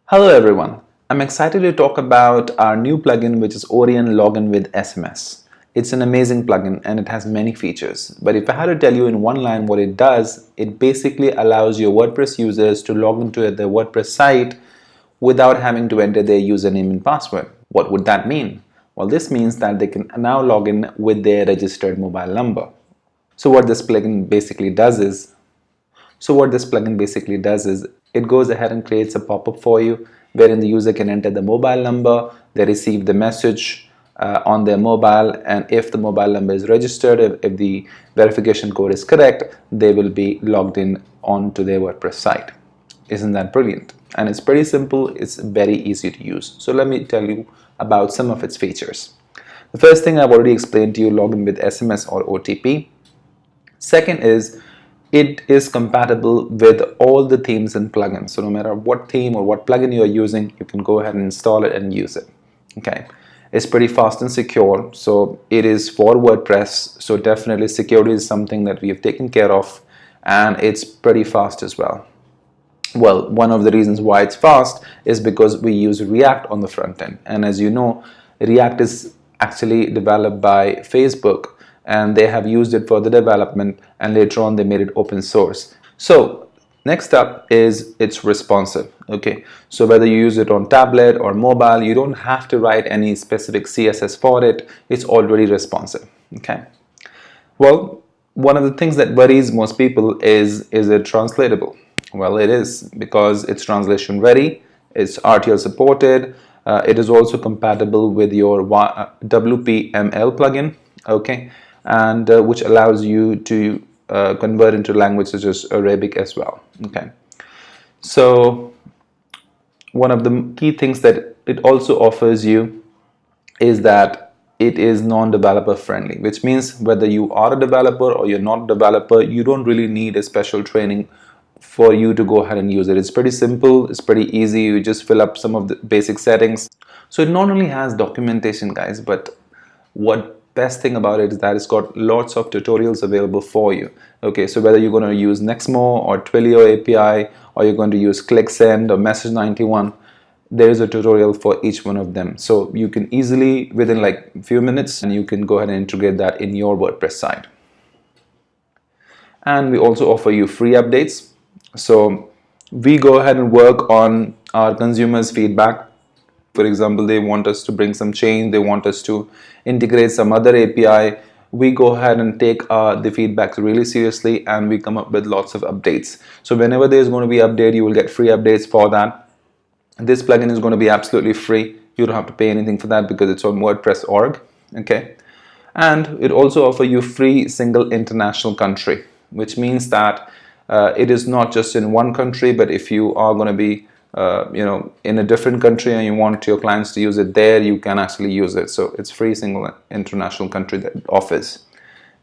Hello everyone, I'm excited to talk about our new plugin which is Orion Login with SMS. It's an amazing plugin and it has many features, but if I had to tell you in one line what it does, it basically allows your WordPress users to log into their WordPress site without having to enter their username and password. What would that mean? Well, this means that they can now log in with their registered mobile number. So what this plugin basically does is it goes ahead and creates a pop-up for you wherein the user can enter the mobile number, they receive the message on their mobile, and if the mobile number is registered, if the verification code is correct, they will be logged in onto their WordPress site. Isn't that brilliant? And it's pretty simple, it's very easy to use. So let me tell you about some of its features. The first thing I've already explained to you, login with SMS or OTP. Second is it is compatible with all the themes and plugins. So no matter what theme or what plugin you are using, you can go ahead and install it and use it. Okay, it's pretty fast and secure. So it is for WordPress. So definitely security is something that we have taken care of, and it's pretty fast as well. Well, one of the reasons why it's fast is because we use React on the front end, and as you know, React is actually developed by Facebook, and they have used it for the development, and later on they made it open source. So next up is it's responsive. Okay, so whether you use it on tablet or mobile, you don't have to write any specific CSS for it. It's already responsive. Okay, well, one of the things that worries most people is it translatable? Well, it is, because it's translation ready, it's RTL supported, it is also compatible with your WPML plugin, okay, and which allows you to convert into language such as Arabic as well. Okay, so one of the key things that it also offers you is that it is non-developer friendly, which means whether you are a developer or you're not a developer, you don't really need a special training for you to go ahead and use it. It's pretty simple, it's pretty easy, you just fill up some of the basic settings. So it not only has documentation, guys, but what best thing about it is that it's got lots of tutorials available for you. Okay, so whether you're going to use Nexmo or Twilio API, or you're going to use clicksend or message 91, there is a tutorial for each one of them. So you can easily, within like a few minutes, and you can go ahead and integrate that in your WordPress site. And we also offer you free updates. So we go ahead and work on our consumers' feedback. For example, they want us to bring some change, they want us to integrate some other API. We go ahead and take the feedback really seriously, and we come up with lots of updates. So whenever there's going to be an update, you will get free updates for that. This plugin is going to be absolutely free. You don't have to pay anything for that because it's on WordPress.org. Okay, and it also offers you free single international country, which means that it is not just in one country, but if you are going to be in a different country and you want your clients to use it there, you can actually use it. So it's free single international country that it offers.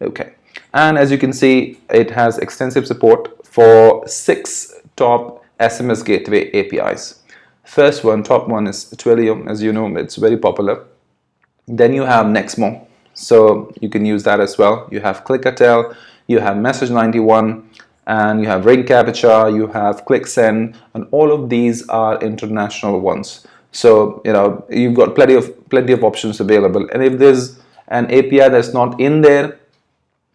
Okay, and as you can see, it has extensive support for 6 top SMS gateway APIs. Top one is Twilio. As you know, it's very popular. Then you have Nexmo, so you can use that as well. You have Clickatell, you have message 91, and you have ringcaptcha, you have clicksend, and all of these are international ones. So you've got plenty of options available. And if there's an API that's not in there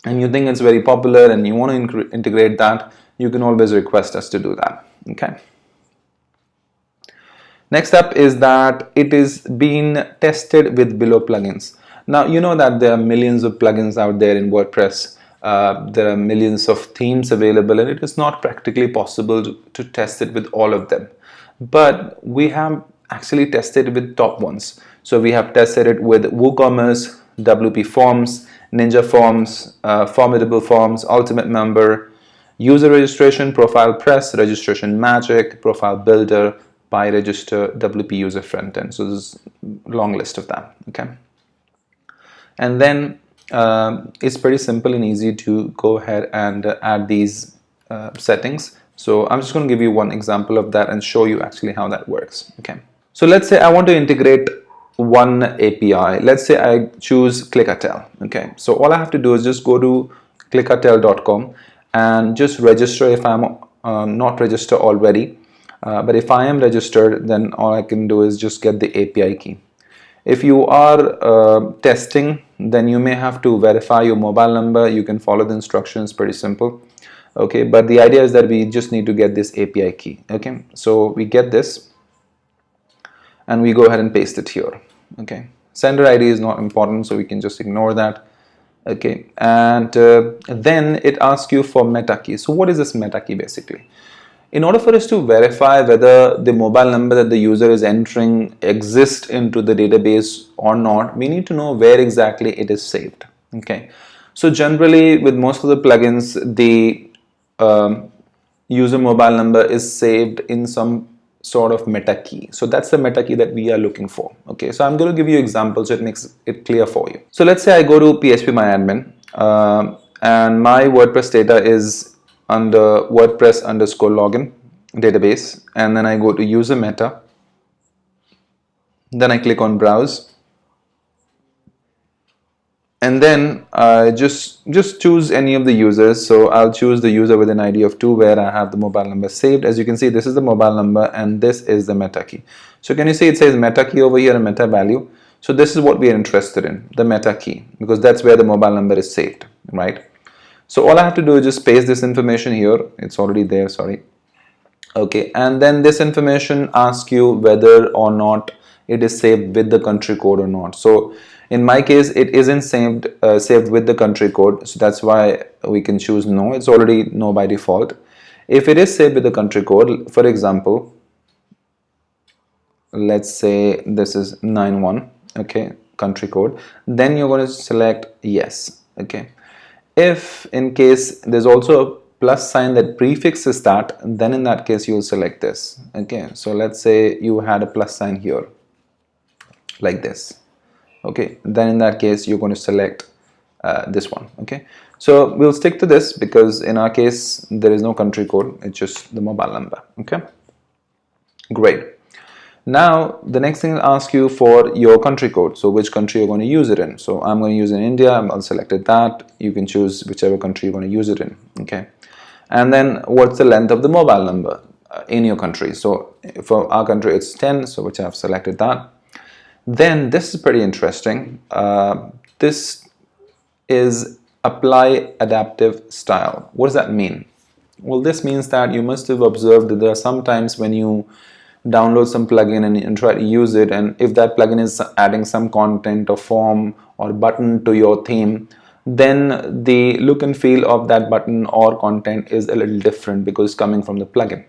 and you think it's very popular and you want to integrate that, you can always request us to do that. Okay, next up is that it is being tested with below plugins. Now you know that there are millions of plugins out there in WordPress. There are millions of themes available, and it is not practically possible to test it with all of them. But we have actually tested with top ones. So we have tested it with WooCommerce, WP Forms, Ninja Forms, Formidable Forms, Ultimate Member, User Registration, Profile Press, Registration Magic, Profile Builder, PyRegister, WP User Frontend. So there's a long list of that. Okay, and then it's pretty simple and easy to go ahead and add these settings. So I'm just going to give you one example of that and show you actually how that works. Okay, so let's say I want to integrate one API. Let's say I choose Clickatell. Okay, so all I have to do is just go to clickatell.com and just register if I'm not registered already. But if I am registered, then all I can do is just get the API key. If you are testing, then you may have to verify your mobile number. You can follow the instructions, pretty simple. Okay, but the idea is that we just need to get this API key. Okay, so we get this and we go ahead and paste it here. Okay, sender ID is not important, so we can just ignore that. Okay, and then it asks you for meta key. So what is this meta key basically? In order for us to verify whether the mobile number that the user is entering exists into the database or not, we need to know where exactly it is saved. Okay, so generally with most of the plugins, the user mobile number is saved in some sort of meta key. So that's the meta key that we are looking for. Okay, so I'm going to give you examples so it makes it clear for you. So let's say I go to phpMyAdmin and my WordPress data is under WordPress_login database, and then I go to user meta, then I click on browse, and then I just choose any of the users. So I'll choose the user with an ID of 2 where I have the mobile number saved. As you can see, this is the mobile number and this is the meta key. So can you see it says meta key over here and meta value? So this is what we are interested in, the meta key, because that's where the mobile number is saved, right? So all I have to do is just paste this information here. It's already there, sorry. Okay, and then this information asks you whether or not it is saved with the country code or not. So in my case, it isn't saved with the country code, so that's why we can choose no. It's already no by default. If it is saved with the country code, for example, let's say this is 91, okay, country code, then you're going to select yes. Okay, if in case there's also a plus sign that prefixes that, then in that case you'll select this. Okay, so let's say you had a plus sign here like this. Okay, then in that case you're going to select this one. Okay, so we'll stick to this because in our case there is no country code, it's just the mobile number. Okay, great. Now the next thing will ask you for your country code, so which country you're going to use it in. So I'm going to use it in India. I'll select that. You can choose whichever country you're going to use it in. Okay, and then what's the length of the mobile number in your country? So for our country it's 10, so which I've selected that. Then this is pretty interesting. This is apply adaptive style. What does that mean? Well, this means that you must have observed that there are some times when you download some plugin and try to use it, and if that plugin is adding some content or form or button to your theme, then the look and feel of that button or content is a little different because it's coming from the plugin.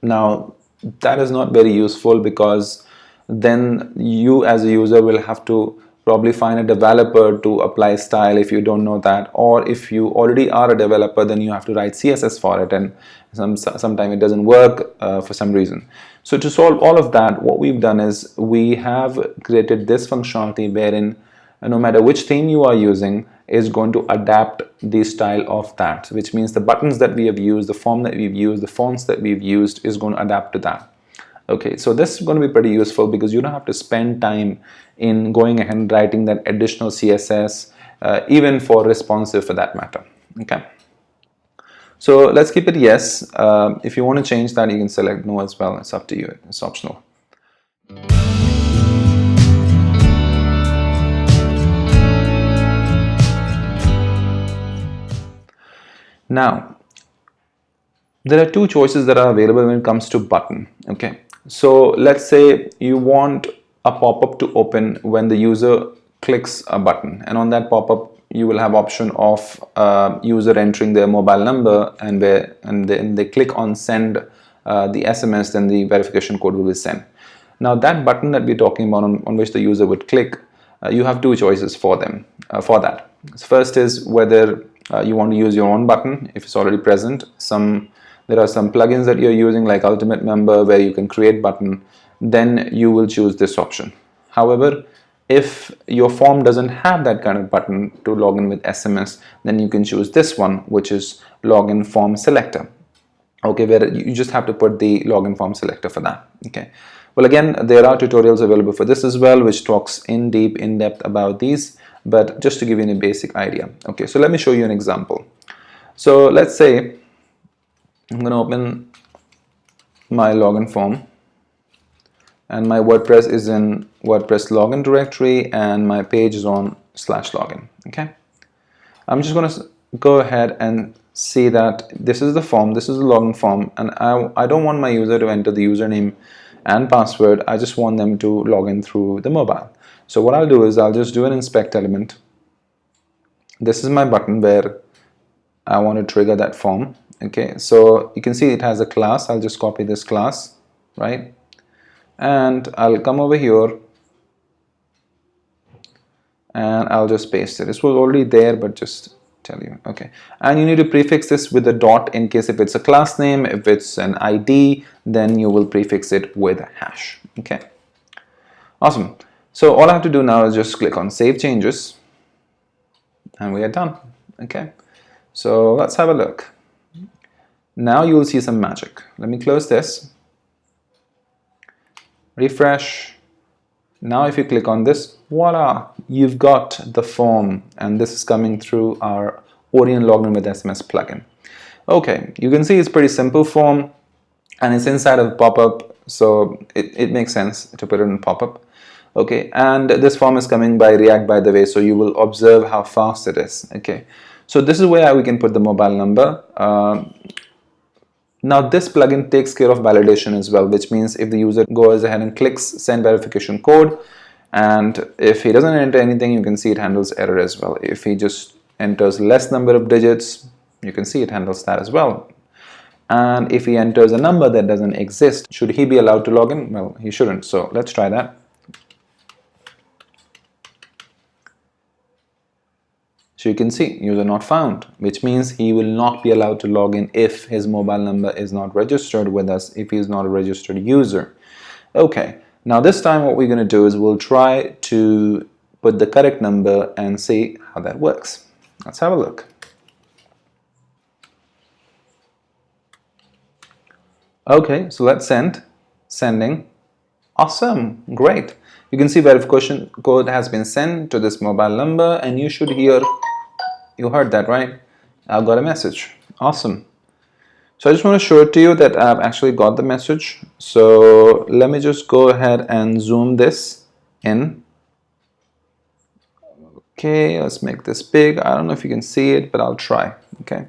Now that is not very useful because then you as a user will have to probably find a developer to apply style if you don't know that, or if you already are a developer then you have to write CSS for it, and sometimes it doesn't work for some reason. So to solve all of that, what we've done is we have created this functionality wherein no matter which theme you are using is going to adapt the style of that, which means the buttons that we have used, the form that we've used, the fonts that we've used is going to adapt to that. Okay, so this is going to be pretty useful because you don't have to spend time in going ahead and writing that additional CSS, even for responsive for that matter. Okay, so let's keep it yes. If you want to change that, you can select no as well. It's up to you, it's optional. Now, there are two choices that are available when it comes to button. Okay, so let's say you want a pop-up to open when the user clicks a button, and on that pop-up you will have option of user entering their mobile number, and then they click on send the SMS, then the verification code will be sent. Now that button that we're talking about on which the user would click, you have two choices for them for that. First is whether you want to use your own button if it's already present. There are some plugins that you're using like Ultimate Member where you can create button, then you will choose this option. However, if your form doesn't have that kind of button to log in with SMS, then you can choose this one, which is login form selector. Okay, where you just have to put the login form selector for that. Okay, well, again, there are tutorials available for this as well, which talks in depth about these, but just to give you a basic idea. Okay, so let me show you an example. So let's say I'm going to open my login form, and my WordPress is in WordPress Login directory, and my page is on /login. Okay, I'm just going to go ahead and see that this is the form, this is the login form, and I don't want my user to enter the username and password. I just want them to log in through the mobile. So what I'll do is I'll just do an inspect element. This is my button where I want to trigger that form. Okay, so you can see it has a class. I'll just copy this class, right? And I'll come over here and I'll just paste it. This was already there, but just tell you. Okay, and you need to prefix this with a dot in case if it's a class name. If it's an ID, then you will prefix it with a hash. Okay, awesome. So all I have to do now is just click on Save Changes, and we are done. Okay, so let's have a look. Now you will see some magic. Let me close this, refresh. Now if you click on this, voila, you've got the form, and this is coming through our Orion Login with SMS plugin. Okay, you can see it's pretty simple form, and it's inside of a pop-up, so it makes sense to put it in pop-up. Okay, and this form is coming by React, by the way, so you will observe how fast it is. Okay, so this is where we can put the mobile number. Now this plugin takes care of validation as well, which means if the user goes ahead and clicks send verification code, and if he doesn't enter anything, you can see it handles error as well. If he just enters less number of digits, you can see it handles that as well. And if he enters a number that doesn't exist, should he be allowed to log in? Well, he shouldn't. So let's try that. So you can see user not found, which means he will not be allowed to log in if his mobile number is not registered with us, if he is not a registered user. Okay, now this time what we're going to do is we'll try to put the correct number and see how that works. Let's have a look. Okay, so let's sending. Awesome, great. You can see verification code has been sent to this mobile number, and you should hear, you heard that, right? I've got a message. Awesome. So I just want to show it to you that I've actually got the message. So let me just go ahead and zoom this in. Okay, let's make this big. I don't know if you can see it, but I'll try. Okay.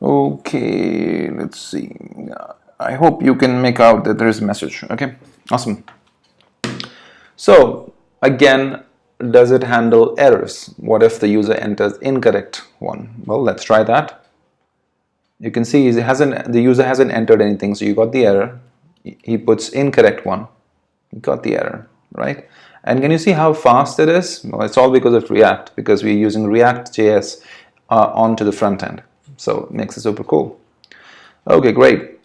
Okay, let's see. I hope you can make out that there is a message. Okay, awesome. So again, does it handle errors? What if the user enters incorrect one? Well, let's try that. You can see the user hasn't entered anything, so you got the error. He puts incorrect one, you got the error, right? And can you see how fast it is? Well, it's all because of React, because we're using React.js onto the front end. So it makes it super cool. Okay, great.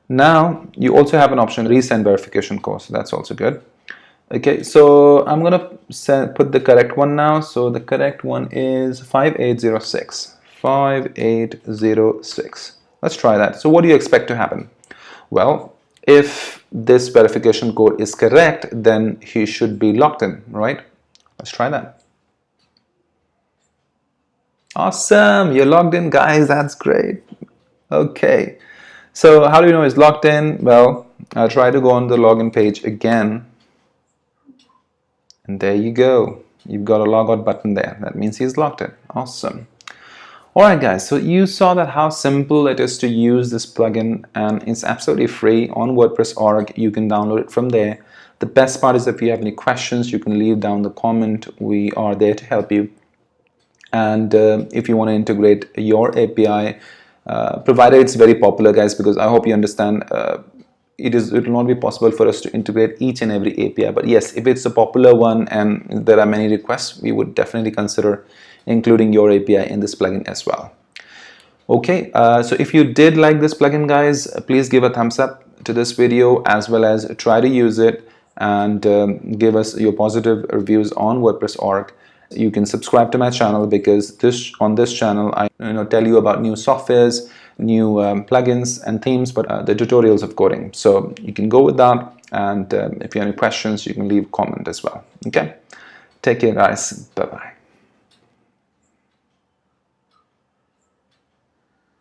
Now you also have an option resend verification code, so that's also good. Okay, so I'm gonna put the correct one now. So the correct one is 5806. 5806. Let's try that. So what do you expect to happen? Well, if this verification code is correct, then he should be logged in, right? Let's try that. Awesome, you're logged in, guys. That's great. Okay, so how do you know he's logged in? Well, I'll try to go on the login page again. And there you go. You've got a logout button there. That means he's logged in. Awesome. Alright guys, so you saw that how simple it is to use this plugin, and it's absolutely free on WordPress.org. You can download it from there. The best part is if you have any questions, you can leave down the comment. We are there to help you. And if you want to integrate your API, provided it's very popular, guys, because I hope you understand it will not be possible for us to integrate each and every API, but yes, if it's a popular one and there are many requests, we would definitely consider including your API in this plugin as well. Okay, so if you did like this plugin, guys, please give a thumbs up to this video, as well as try to use it, and give us your positive reviews on WordPress.org. You can subscribe to my channel, because on this channel I tell you about new softwares, new plugins and themes, but the tutorials of coding. So you can go with that, and if you have any questions, you can leave a comment as well. Okay, take care, guys. Bye bye.